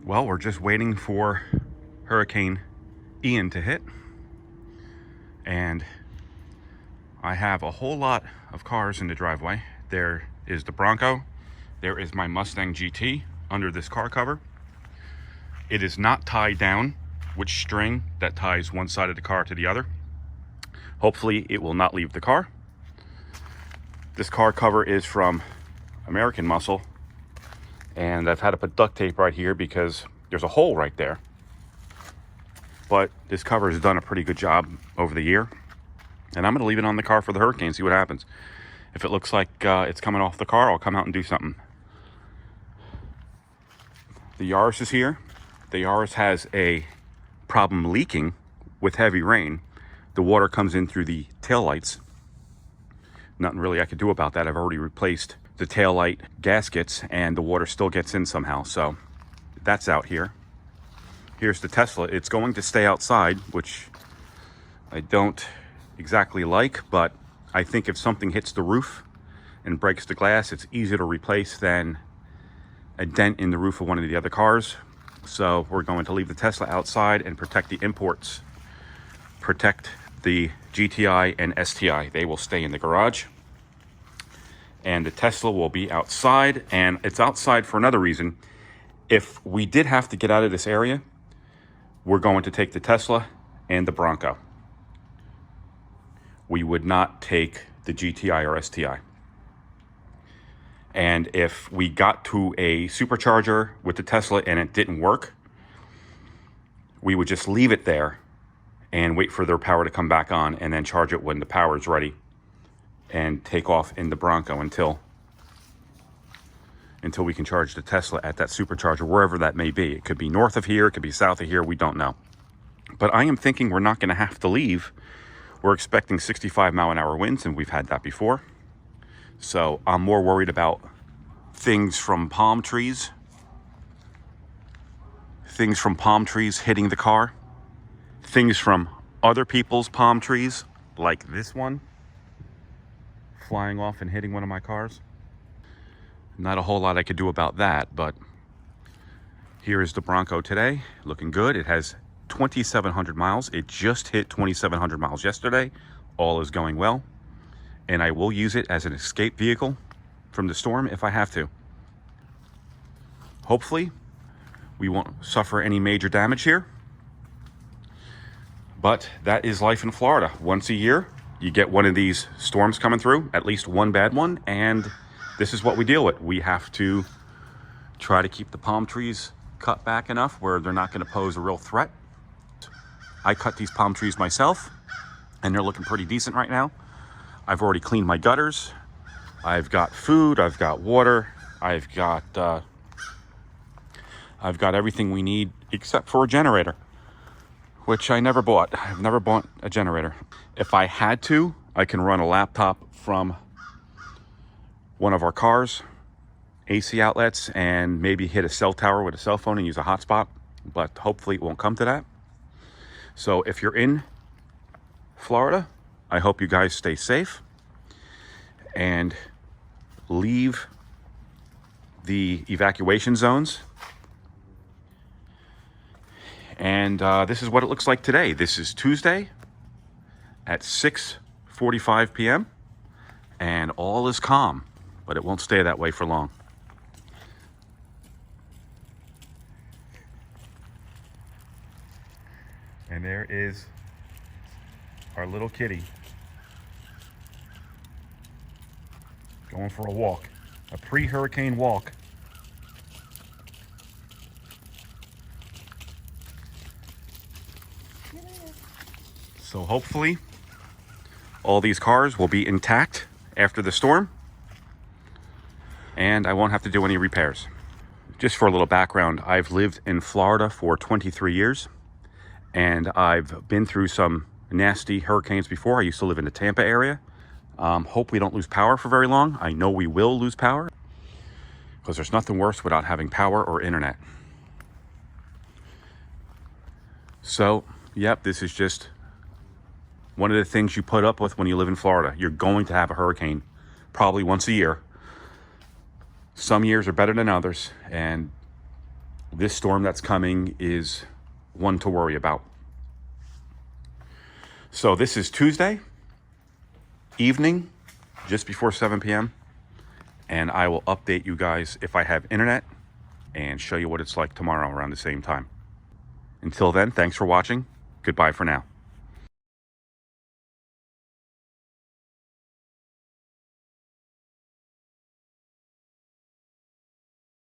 Well, we're just waiting for Hurricane Ian to hit. And I have a whole lot of cars in the driveway. There is the Bronco. There is my Mustang GT under this car cover. It is not tied down with string that ties one side of the car to the other. Hopefully it will not leave the car. This car cover is from American Muscle, and I've had to put duct tape right here because there's a hole right there. But this cover has done a pretty good job over the year, and I'm going to leave it on the car for the hurricane, see what happens. If it looks like it's coming off the car, I'll come out and do something. The Yaris is here. The Yaris has a problem leaking with heavy rain. The water comes in through the taillights. Nothing really I could do about that. I've already replaced the taillight gaskets and the water still gets in somehow. So that's out here. Here's the Tesla. It's going to stay outside, which I don't exactly like, but I think if something hits the roof and breaks the glass, it's easier to replace than a dent in the roof of one of the other cars. So we're going to leave the Tesla outside and protect the imports. Protect the GTI and STI. They will stay in the garage. And the Tesla will be outside. And it's outside for another reason. If we did have to get out of this area, we're going to take the Tesla and the Bronco. We would not take the GTI or STI. And if we got to a supercharger with the Tesla and it didn't work, we would just leave it there and wait for their power to come back on and then charge it when the power is ready and take off in the Bronco until we can charge the Tesla at that supercharger, wherever that may be. It could be north of here, it could be south of here, we don't know. But I am thinking we're not going to have to leave. We're expecting 65-mile-an-hour winds, and we've had that before. So I'm more worried about things from palm trees hitting the car, things from other people's palm trees, like this one, flying off and hitting one of my cars. Not a whole lot I could do about that, but here is the Bronco today, looking good. It has 2,700 miles. It just hit 2,700 miles yesterday. All is going well. And I will use it as an escape vehicle from the storm if I have to. Hopefully, we won't suffer any major damage here. But that is life in Florida. Once a year, you get one of these storms coming through, at least one bad one, and this is what we deal with. We have to try to keep the palm trees cut back enough where they're not going to pose a real threat. I cut these palm trees myself, and they're looking pretty decent right now. I've already cleaned my gutters. I've got food, I've got water, I've got everything we need except for a generator, which I never bought. I've never bought a generator. If I had to, I can run a laptop from one of our cars, AC outlets, and maybe hit a cell tower with a cell phone and use a hotspot, but hopefully it won't come to that. So if you're in Florida, I hope you guys stay safe and leave the evacuation zones. And this is what it looks like today. This is Tuesday at 6:45 p.m. and all is calm, but it won't stay that way for long. And there is our little kitty going for a walk, a pre-hurricane walk. So hopefully all these cars will be intact after the storm and I won't have to do any repairs. Just for a little background, I've lived in Florida for 23 years and I've been through some nasty hurricanes before. I used to live in the Tampa area. Hope we don't lose power for very long. I know we will lose power because there's nothing worse without having power or internet. So, yep, this is just one of the things you put up with when you live in Florida. You're going to have a hurricane probably once a year. Some years are better than others, and This storm that's coming is one to worry about. So this is Tuesday evening, just before 7 p.m. And I will update you guys if I have internet and show you what it's like tomorrow around the same time. Until then, thanks for watching. Goodbye for now.